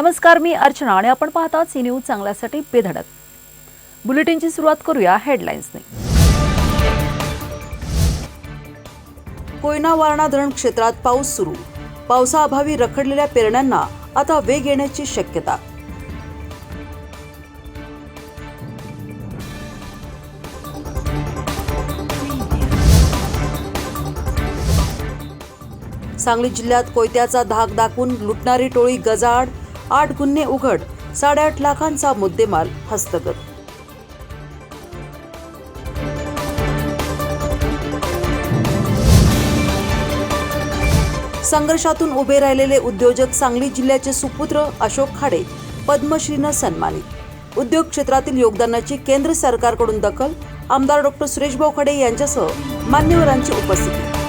नमस्कार, मी अर्चना आणि आपण पाहता सी न्यूज चांगल्यासाठी बेधडक. बुलेटिनची सुरुवात करूया हेडलाईन्सने. कोयना वारणा धरण क्षेत्रात पाऊस सुरू. पावसाअभावी रखडलेल्या पेरण्यांना आता वेग येण्याची शक्यता. सांगली जिल्ह्यात कोयत्याचा धाक दाखवून लुटणारी टोळी गजाआड. 8 गुन्हे उघड. 8.5 लाखांचा मुद्देमाल हस्तगत. संघर्षातून उभे राहिलेले उद्योजक सांगली जिल्ह्याचे सुपुत्र अशोक खाडे पद्मश्रीनं सन्मानित. उद्योग क्षेत्रातील योगदानाची केंद्र सरकारकडून दखल. आमदार डॉ. सुरेशभाऊ खाडे यांच्यासह मान्यवरांची उपस्थिती.